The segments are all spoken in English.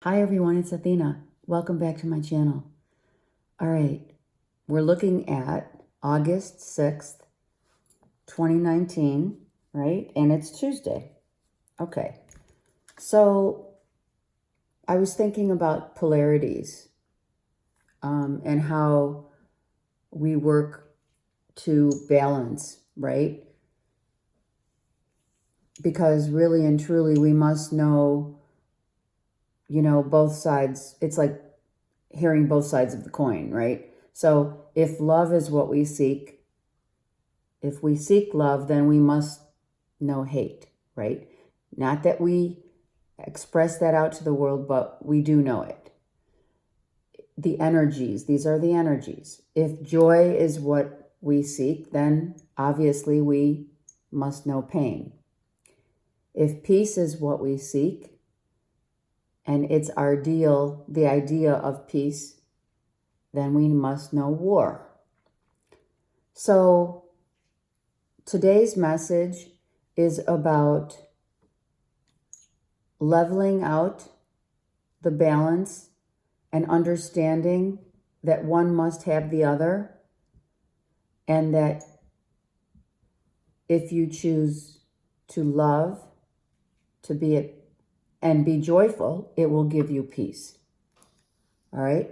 Hi everyone, it's Athena. Welcome back to my channel. All right, we're looking at August 6th, 2019, right? And it's Tuesday. Okay, so I was thinking about polarities and how we work to balance, right? Because really and truly we must know, both sides. It's like hearing both sides of the coin, right? So if love is what we seek, if we seek love, then we must know hate, right? Not that we express that out to the world, but we do know it. The energies, these are the energies. If joy is what we seek, then obviously we must know pain. If peace is what we seek, and it's our ideal, the idea of peace, then we must know war. So today's message is about leveling out the balance and understanding that one must have the other, and that if you choose to love, to be it, and be joyful, it will give you peace. All right?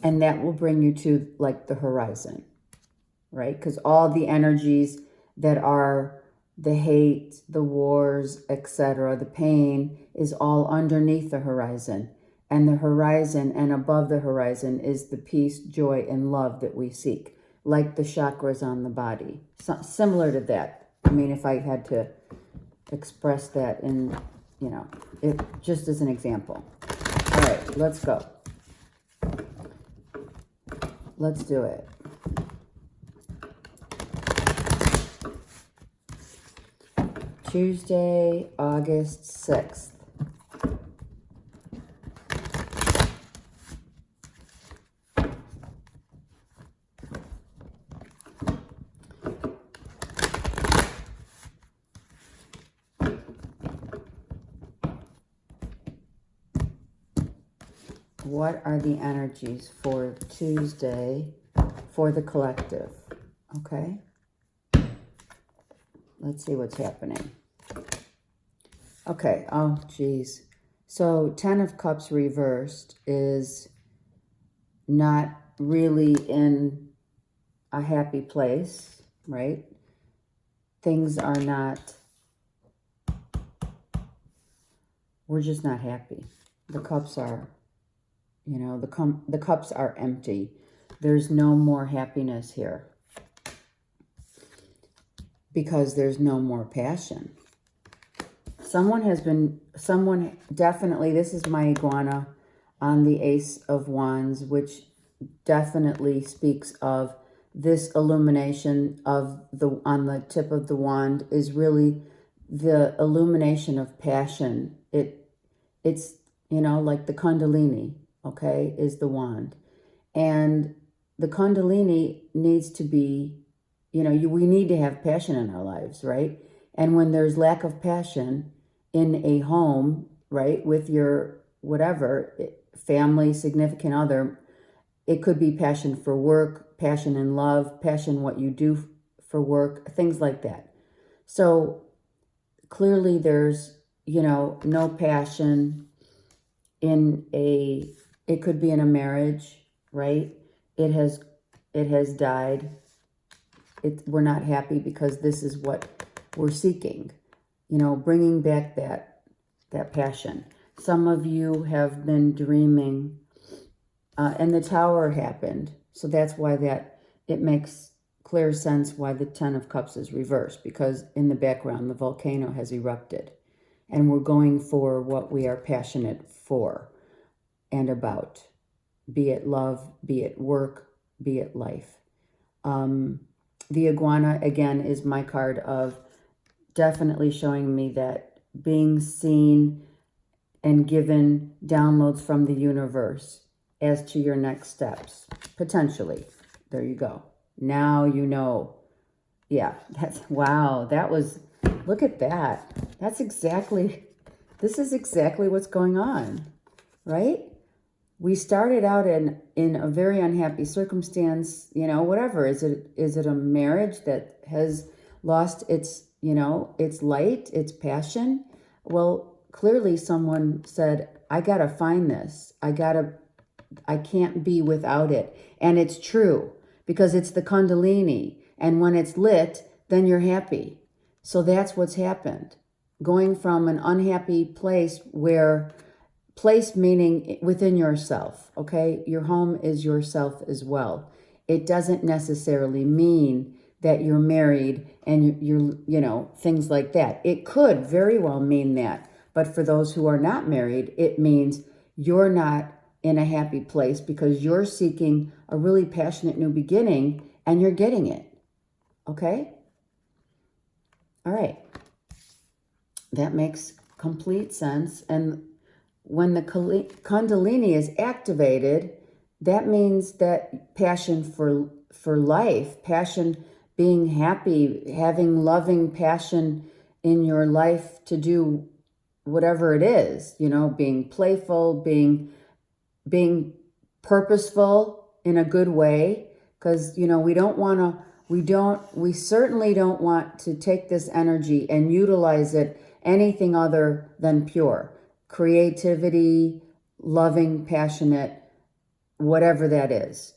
And that will bring you to like the horizon, right? Because all the energies that are the hate, the wars, etc., the pain is all underneath the horizon. And the horizon and above the horizon is the peace, joy, and love that we seek, like the chakras on the body. So, similar to that. I mean, if I had to express that in, it just as an example. All right, let's go. Let's do it. Tuesday, August 6th. What are the energies for Tuesday for the collective? Okay. Let's see what's happening. Okay. Oh, geez. So 10 of Cups reversed is not really in a happy place, right? Things are not, we're just not happy. The cups are, the cups are empty. There's no more happiness here because there's no more passion. Someone definitely, this is my iguana on the Ace of Wands, which definitely speaks of this illumination of on the tip of the wand is really the illumination of passion. It's, like the Kundalini, okay, is the wand. And the Kundalini needs to be, we need to have passion in our lives, right? And when there's lack of passion in a home, right, with your whatever, family, significant other, it could be passion for work, passion in love, passion what you do for work, things like that. So clearly there's, no passion it could be in a marriage, right? It has died. We're not happy because this is what we're seeking, bringing back that passion. Some of you have been dreaming, and the tower happened. So that's why it makes clear sense why the 10 of Cups is reversed, because in the background, the volcano has erupted. And we're going for what we are passionate for and about, be it love, be it work, be it life. The iguana, again, is my card of definitely showing me that being seen and given downloads from the universe as to your next steps, potentially. There you go. Now you know. Yeah, wow, look at that. This is exactly what's going on. right? We started out in a very unhappy circumstance, whatever. Is it a marriage that has lost its, its light, its passion? Well, clearly someone said, I got to find this. I can't be without it. And it's true because it's the Kundalini. And when it's lit, then you're happy. So that's what's happened. Going from an unhappy place meaning within yourself, okay? Your home is yourself as well. It doesn't necessarily mean that you're married and you're things like that. It could very well mean that. But for those who are not married, it means you're not in a happy place because you're seeking a really passionate new beginning and you're getting it. Okay? All right. That makes complete sense. And when the Kundalini is activated, that means that passion for life, passion, being happy, having loving passion in your life to do whatever it is, being playful, being purposeful in a good way, because we certainly don't want to take this energy and utilize it anything other than pure creativity, loving, passionate, whatever that is,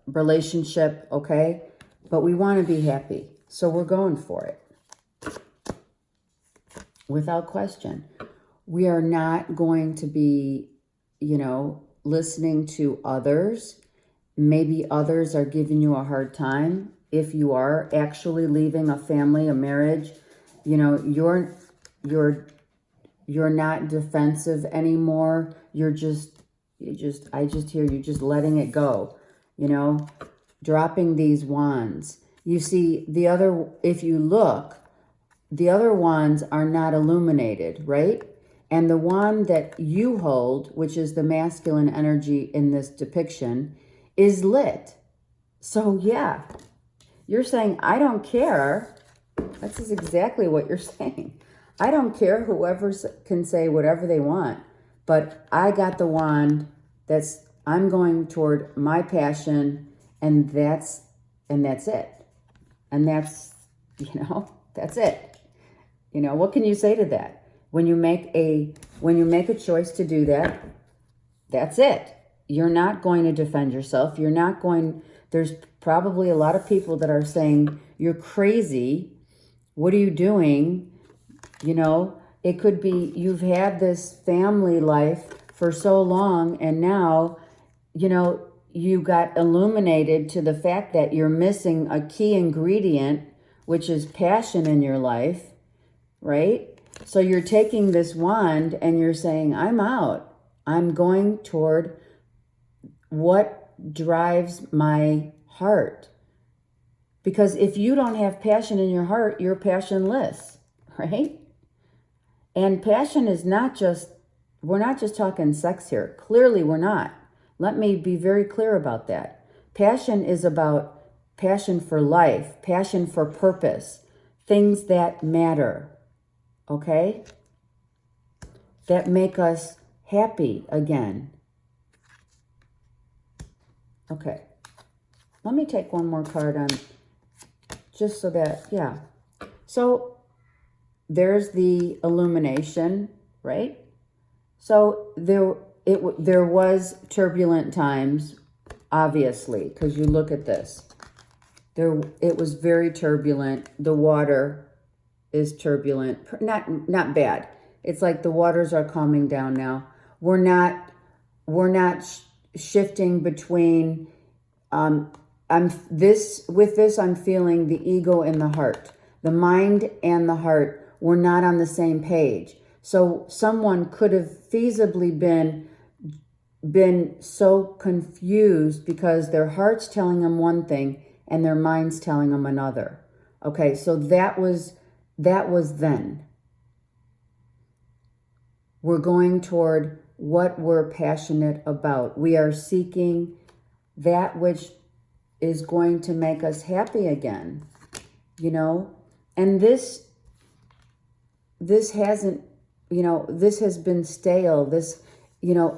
relationship, okay? But we want to be happy, so we're going for it. Without question. We are not going to be, listening to others. Maybe others are giving you a hard time. If you are actually leaving a family, a marriage, you're not defensive anymore. I just hear you just letting it go, dropping these wands. You see, if you look, the other wands are not illuminated, right? And the wand that you hold, which is the masculine energy in this depiction, is lit. So yeah, you're saying, I don't care. This is exactly what you're saying. I don't care, whoever can say whatever they want, but I got the wand I'm going toward my passion, and that's it. And that's it. What can you say to that? When you make a choice to do that, that's it. You're not going to defend yourself. There's probably a lot of people that are saying, you're crazy. What are you doing? It could be you've had this family life for so long, and now, you got illuminated to the fact that you're missing a key ingredient, which is passion in your life, right? So you're taking this wand and you're saying, I'm out. I'm going toward what drives my heart. Because if you don't have passion in your heart, you're passionless, right? And passion is we're not just talking sex here. Clearly we're not. Let me be very clear about that. Passion is about passion for life, passion for purpose, things that matter, okay? That make us happy again. Okay. Let me take one more card on, just so that, yeah. So there's the illumination, right? So there was turbulent times, obviously, because you look at this. It was very turbulent. The water is turbulent. Not bad. It's like the waters are calming down now. We're not shifting between I'm feeling the ego and the heart. The mind and the heart were not on the same page. So someone could have feasibly been so confused because their heart's telling them one thing and their mind's telling them another. Okay, so that was then. We're going toward what we're passionate about. We are seeking that which is going to make us happy again, and this hasn't, this has been stale. you know,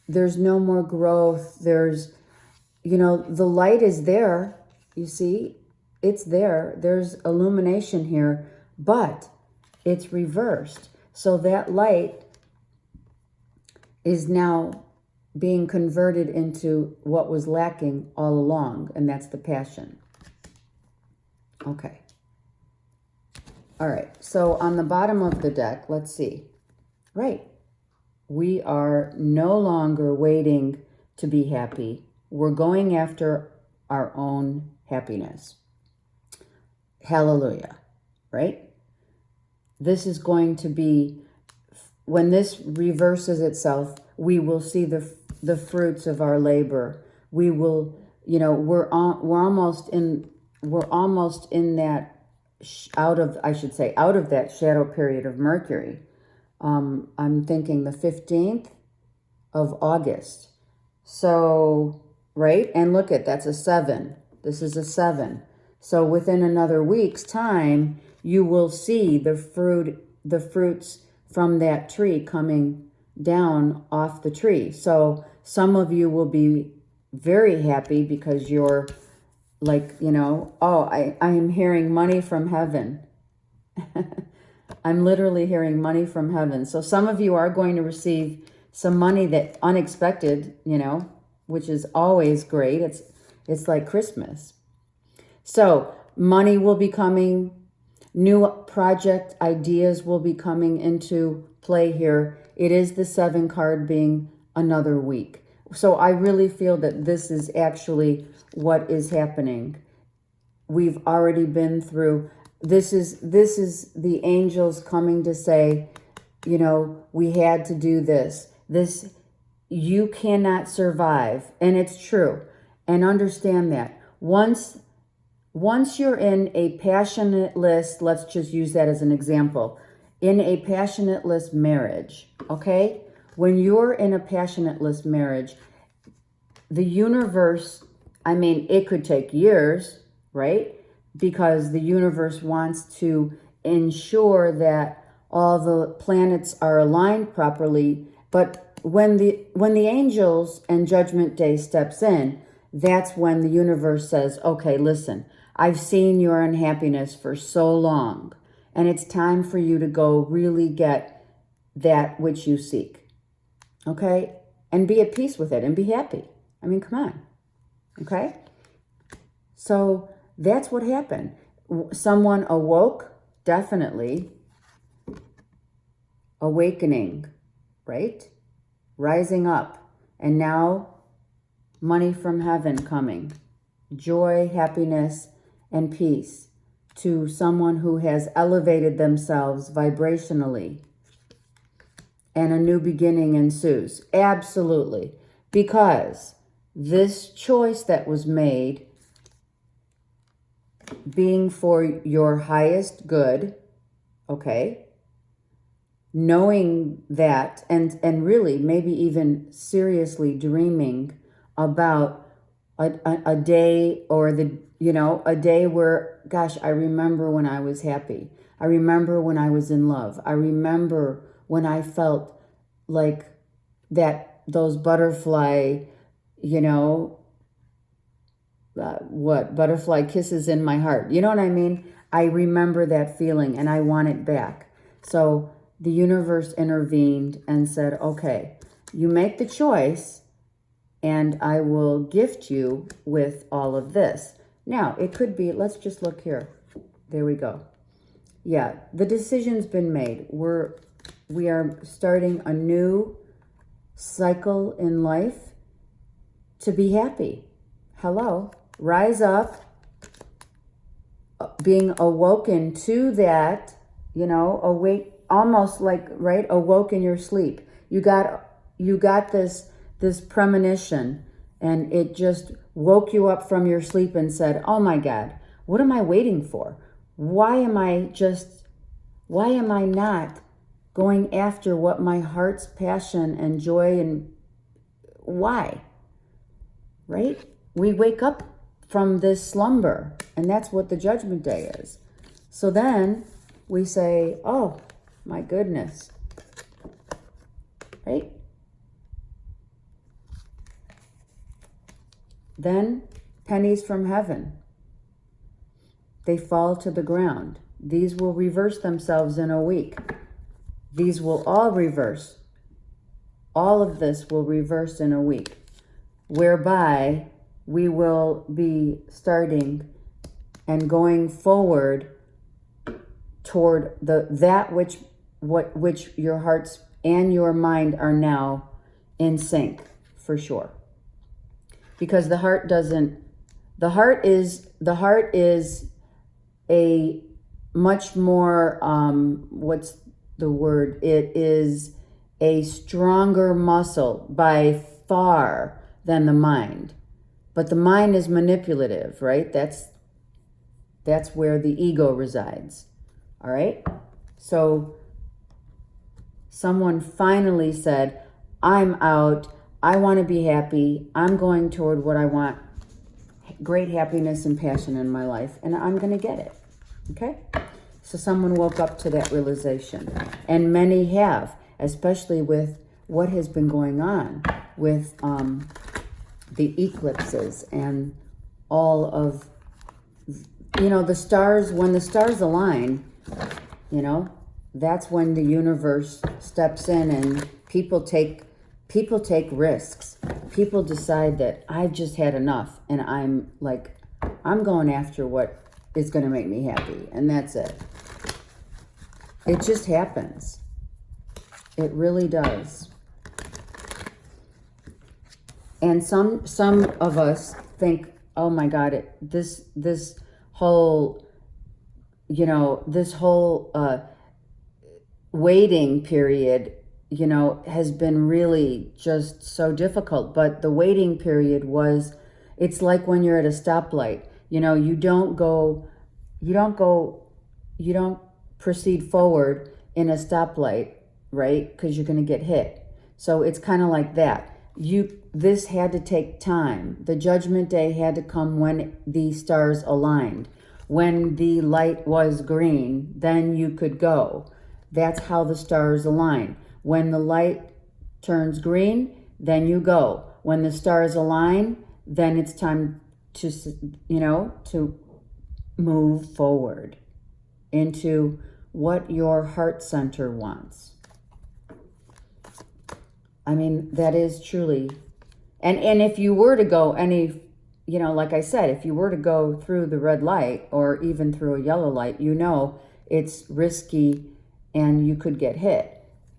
there's no more growth. There's, the light is there. You see, it's there. There's illumination here, but it's reversed. So that light is now being converted into what was lacking all along, and that's the passion. Okay. All right. So on the bottom of the deck, let's see. Right. We are no longer waiting to be happy. We're going after our own happiness. Hallelujah. Right? This is going to be, when this reverses itself, we will see the fruits of our labor. We will, we're almost in that out of that shadow period of Mercury. I'm thinking the 15th of August. So, right? And look that's a 7. This is a 7. So within another week's time, you will see the fruits from that tree coming down off the tree. So some of you will be very happy because you're like, I am hearing money from heaven. I'm literally hearing money from heaven. So some of you are going to receive some money that unexpected, which is always great. It's like Christmas. So money will be coming. New project ideas will be coming into play here. It is the 7 card being another week. So I really feel that this is actually what is happening. We've already been through. This is the angels coming to say, we had to do this. This, you cannot survive. And it's true. And understand that. Once you're in a passionate-less, let's just use that as an example, in a passionate-less marriage, okay? When you're in a passionate-less marriage, the universe, it could take years, right? Because the universe wants to ensure that all the planets are aligned properly. But when the angels and Judgment Day steps in, that's when the universe says, okay, listen, I've seen your unhappiness for so long, and it's time for you to go really get that which you seek. Okay? And be at peace with it and be happy. Come on. Okay? So that's what happened. Someone awoke, definitely. Awakening, right? Rising up. And now, money from heaven coming. Joy, happiness, and peace to someone who has elevated themselves vibrationally. And a new beginning ensues. Absolutely. Because this choice that was made, being for your highest good, okay, knowing that, and really maybe even seriously dreaming about a day or a day where, gosh, I remember when I was happy. I remember when I was in love. I remember when I felt like those butterfly, butterfly kisses in my heart. You know what I mean? I remember that feeling and I want it back. So the universe intervened and said, okay, you make the choice and I will gift you with all of this. Now, it could be, let's just look here. There we go. Yeah, the decision's been made. We are starting a new cycle in life to be happy. Hello. Rise up, being awoken to that, awake, almost like, right, awoke in your sleep. You got this premonition, and it just woke you up from your sleep and said, oh my God, what am I waiting for? Why am I not going after what my heart's passion and joy, and why? Right? We wake up from this slumber, and that's what the Judgment Day is. So then we say, oh my goodness, right? Then pennies from heaven. They fall to the ground. These will reverse themselves in a week. These will all reverse. All of this will reverse in a week, whereby we will be starting and going forward toward that which your hearts and your mind are now in sync, for sure. Because the heart is a much more, what's the word? It is a stronger muscle by far than the mind. But the mind is manipulative, right? That's where the ego resides. All right? So someone finally said, I'm out. I want to be happy. I'm going toward what I want. Great happiness and passion in my life. And I'm going to get it. Okay? So someone woke up to that realization. And many have, especially with what has been going on with the eclipses and all of, the stars. When the stars align, that's when the universe steps in and people take risks. People decide that I've just had enough and I'm going after what is going to make me happy, and that's it. It just happens. It really does. And some of us think, oh my God, this whole waiting period, has been really just so difficult. But the waiting period it's like when you're at a stoplight. You don't proceed forward in a stoplight, right? Because you're going to get hit. So it's kind of like that. This had to take time. The judgment day had to come when the stars aligned. When the light was green, then you could go. That's how the stars align. When the light turns green, then you go. When the stars align, then it's time to move forward into what your heart center wants. I mean, that is truly, and if you were to go like I said, if you were to go through the red light or even through a yellow light, it's risky and you could get hit.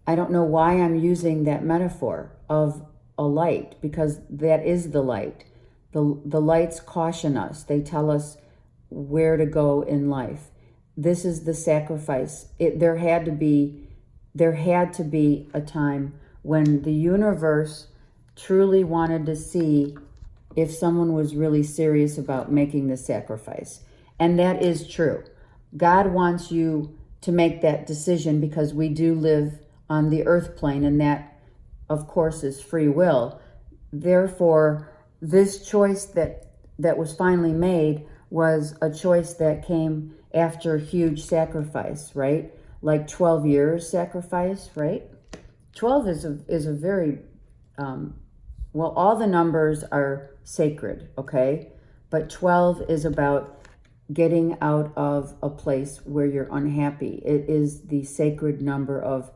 I don't know why I'm using that metaphor of a light, because that is the light. The lights caution us. They tell us where to go in life. This is the sacrifice. There had to be a time when the universe truly wanted to see if someone was really serious about making the sacrifice. And that is true. God wants you to make that decision, because we do live on the earth plane, and that, of course, is free will. Therefore, this choice that was finally made was a choice that came after huge sacrifice, right? Like 12 years sacrifice, right? 12 is a very, all the numbers are sacred, okay? But 12 is about getting out of a place where you're unhappy. It is the sacred number of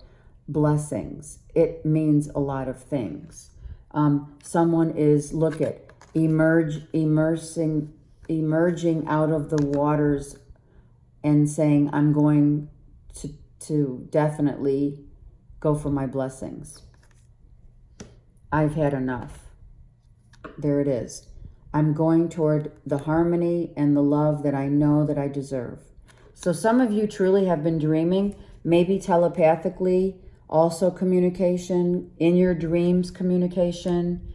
blessings. It means a lot of things. Someone is, emerging out of the waters and saying, I'm going to definitely go for my blessings. I've had enough. There it is. I'm going toward the harmony and the love that I know that I deserve. So some of you truly have been dreaming, maybe telepathically, also communication, in your dreams communication,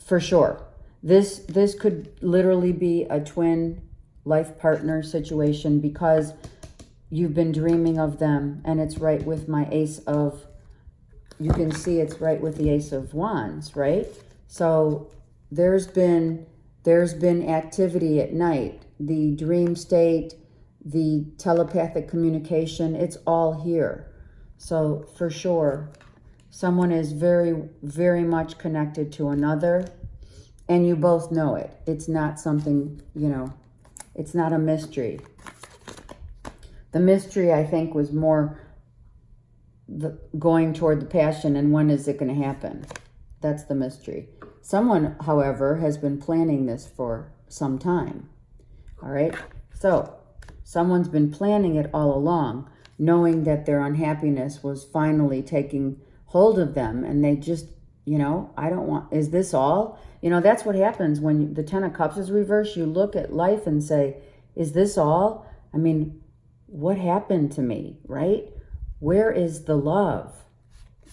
for sure. This could literally be a twin life partner situation, because you've been dreaming of them, and it's right with my you can see it's right with the Ace of Wands, right? So there's been activity at night, the dream state, the telepathic communication, it's all here. So for sure, Someone is very, very much connected to another, and you both know it. It's not something, you know, it's not a mystery. The mystery, I think, was more going toward the passion and when is it going to happen. That's the mystery. Someone, however, has been planning this for some time. All right? So, someone's been planning it all along, knowing that their unhappiness was finally taking hold of them, and they just, you know, I don't want, is this all? You know, that's what happens when the Ten of Cups is reversed. You look at life and say, is this all? I mean, what happened to me, right? Where is the love,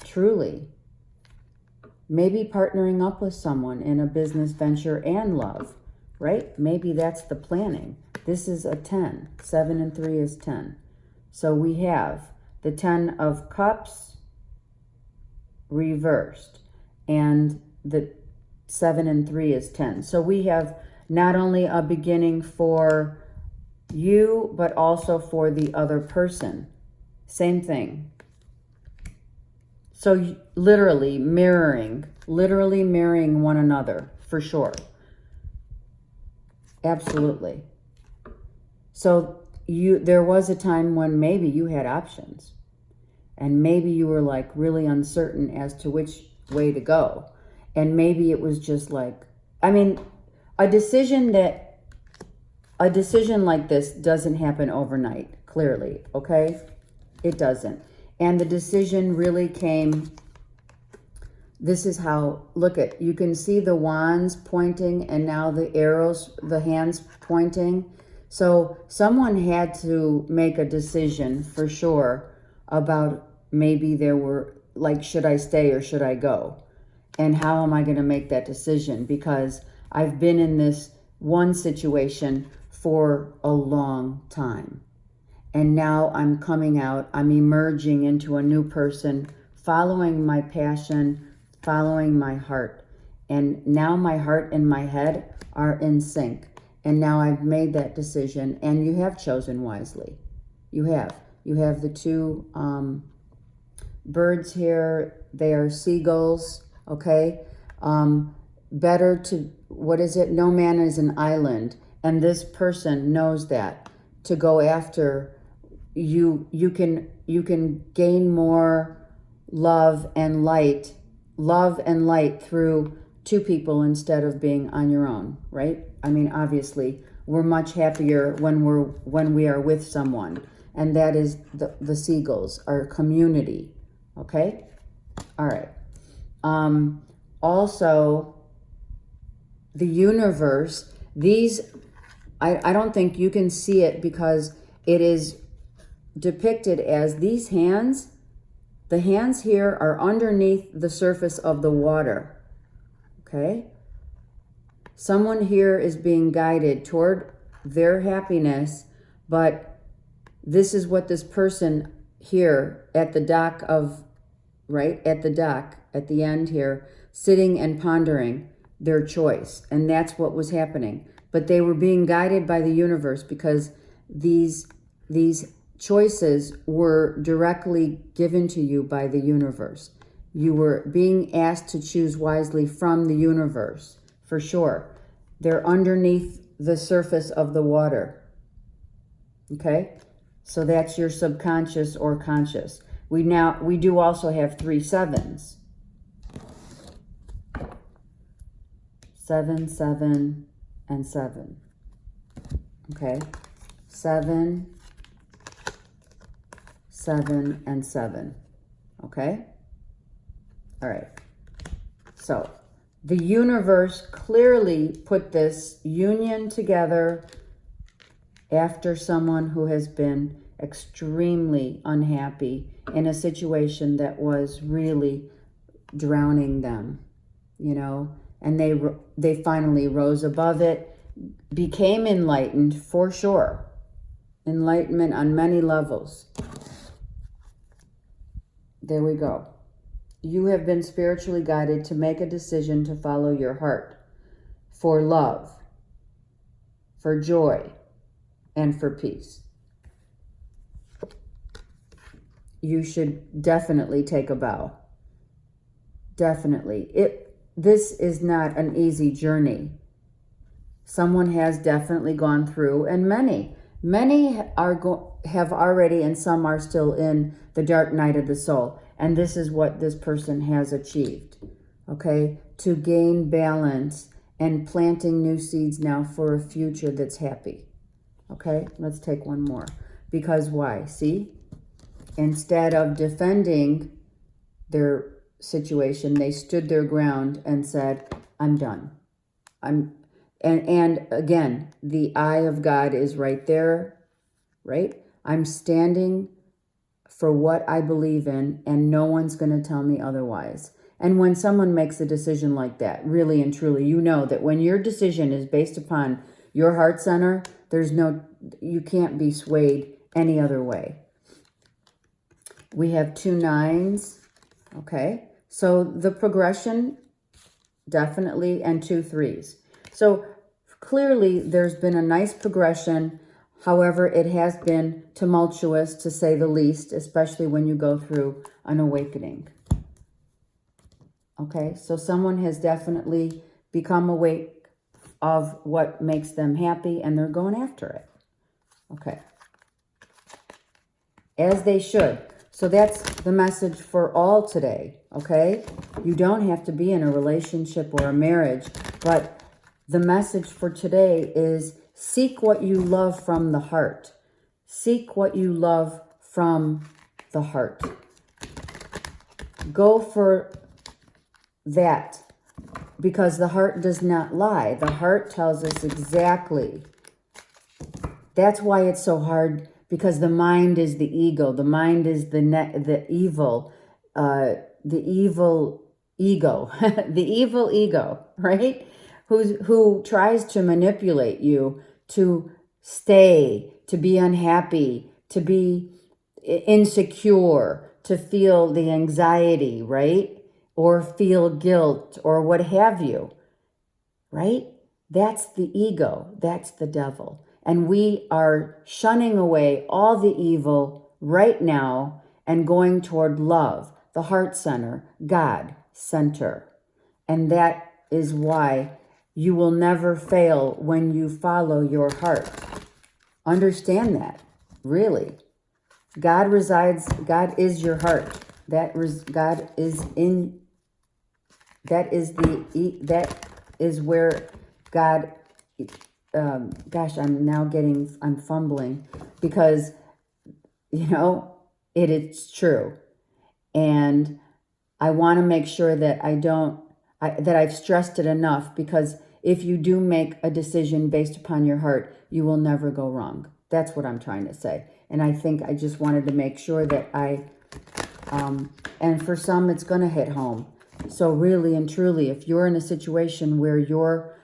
truly? Maybe partnering up with someone in a business venture and love, right? Maybe that's the planning. This is a 10. 7 and 3 is 10. So we have the 10 of Cups reversed, and the 7 and 3 is 10. So we have not only a beginning for you, but also for the other person. Same thing. So literally mirroring one another, for sure. Absolutely. So there was a time when maybe you had options, and maybe you were like really uncertain as to which way to go. And maybe it was just like, I mean, a decision like this doesn't happen overnight, clearly, okay? It doesn't. And the decision really came, this is how, look at, you can see the wands pointing and now the arrows, the hands pointing. So someone had to make a decision for sure about maybe there were like, should I stay or should I go? And how am I going to make that decision? Because I've been in this one situation for a long time. And now I'm coming out, I'm emerging into a new person, following my passion, following my heart. And now my heart and my head are in sync. And now I've made that decision, and you have chosen wisely. You have. You have the two birds here. They are seagulls, okay? Better to, what is it? No man is an island. And this person knows that. To go after, you can gain more love and light through two people instead of being on your own, right? I mean, obviously, we're much happier when we are with someone, and that is the seagulls, our community. Okay, all right. Also, the universe. These, I don't think you can see it because it is depicted as these hands. The hands here are underneath the surface of the water. Okay? Someone here is being guided toward their happiness, but this is what this person here at the dock of, right, at the dock, at the end here, sitting and pondering their choice. And that's what was happening. But they were being guided by the universe because these choices were directly given to you by the universe. You were being asked to choose wisely from the universe, for sure. They're underneath the surface of the water. Okay? So that's your subconscious or conscious. We do also have 3 sevens. 7, 7, and 7. Okay? 7, 7, and 7. Okay? All right. So the universe clearly put this union together after someone who has been extremely unhappy in a situation that was really drowning them, you know, and they finally rose above it, became enlightened for sure. Enlightenment on many levels. There we go. You have been spiritually guided to make a decision to follow your heart for love, for joy, and for peace. You should definitely take a vow. Definitely. This is not an easy journey. Someone has definitely gone through, and many have already, and some are still in the dark night of the soul. And this is what this person has achieved, okay? To gain balance and planting new seeds now for a future that's happy, okay? Let's take one more. Because why? See? Instead of defending their situation, they stood their ground and said, I'm done. And again, the eye of God is right there, right? I'm standing for what I believe in, and no one's going to tell me otherwise. And when someone makes a decision like that, really and truly, you know that when your decision is based upon your heart center, you can't be swayed any other way. We have 2 9s, okay? So the progression, definitely, and 2 3s. So clearly there's been a nice progression. However, it has been tumultuous, to say the least, especially when you go through an awakening. Okay, so someone has definitely become awake of what makes them happy, and they're going after it. Okay. As they should. So that's the message for all today, okay? You don't have to be in a relationship or a marriage, but the message for today is seek what you love from the heart. Seek what you love from the heart. Go for that, because the heart does not lie. The heart tells us exactly. That's why it's so hard, because the mind is the ego. The mind is the evil ego, the evil ego, right? Who tries to manipulate you to stay, to be unhappy, to be insecure, to feel the anxiety, right? Or feel guilt or what have you, right? That's the ego. That's the devil. And we are shunning away all the evil right now and going toward love, the heart center, God center. And that is why you will never fail when you follow your heart. Understand that, really. God is your heart. That is where God, I'm fumbling, because, it is true. And I want to make sure that that I've stressed it enough, because if you do make a decision based upon your heart, you will never go wrong. That's what I'm trying to say. And I think I just wanted to make sure that and for some, it's going to hit home. So really and truly, if you're in a situation where you're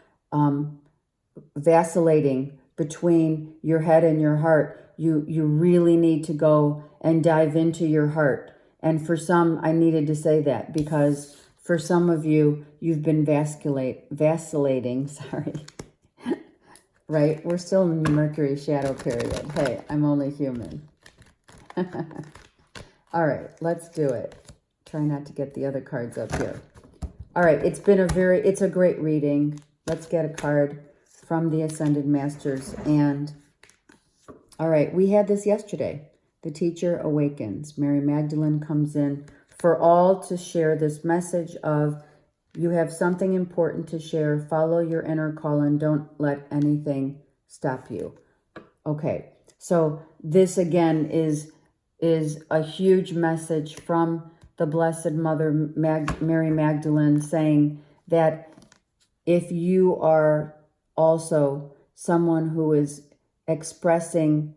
vacillating between your head and your heart, you really need to go and dive into your heart. And for some, I needed to say that, because for some of you, you've been vacillating, sorry. Right? We're still in the Mercury shadow period. Hey, I'm only human. All right, let's do it. Try not to get the other cards up here. All right, it's a great reading. Let's get a card from the Ascended Masters. And all right, we had this yesterday. The teacher awakens. Mary Magdalene comes in for all to share this message of, you have something important to share. Follow your inner call and don't let anything stop you. Okay, so this again is a huge message from the Blessed Mother, Mary Magdalene, saying that if you are also someone who is expressing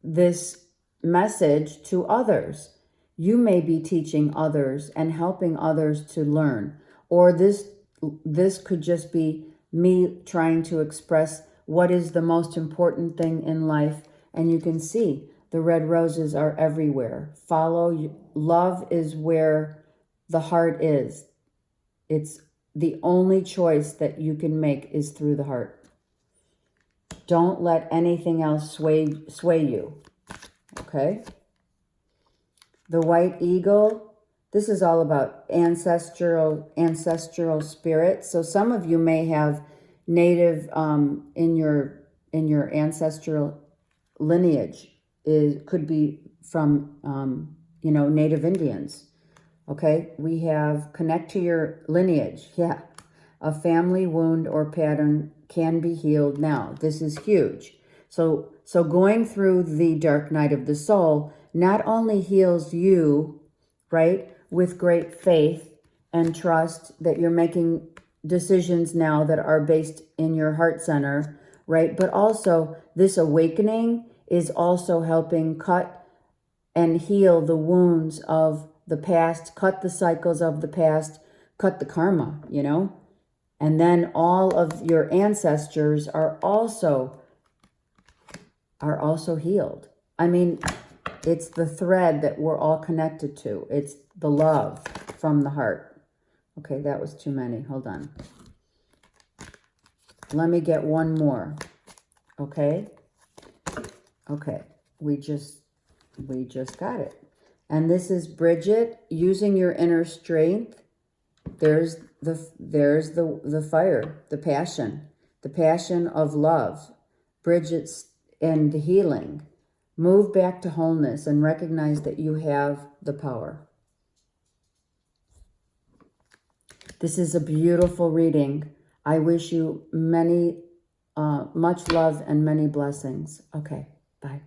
this message to others, you may be teaching others and helping others to learn. Or this could just be me trying to express what is the most important thing in life. And you can see the red roses are everywhere. Love is where the heart is. It's the only choice that you can make is through the heart. Don't let anything else sway you. Okay? The white eagle This is all about ancestral spirit. So some of you may have native in your ancestral lineage. It could be from Native Indians. Okay, we have connect to your lineage. Yeah, a family wound or pattern can be healed now. This is huge. So going through the dark night of the soul not only heals you, right, with great faith and trust that you're making decisions now that are based in your heart center, right, but also this awakening is also helping cut and heal the wounds of the past, cut the cycles of the past, cut the karma, and then all of your ancestors are also healed. I mean, it's the thread that we're all connected to. It's the love from the heart. Okay, that was too many. Hold on. Let me get one more. Okay? Okay. We just got it. And this is Bridget, using your inner strength. There's the fire, the passion of love. Bridget's and the healing. Move back to wholeness and recognize that you have the power. This is a beautiful reading. I wish you much love and many blessings. Okay, bye.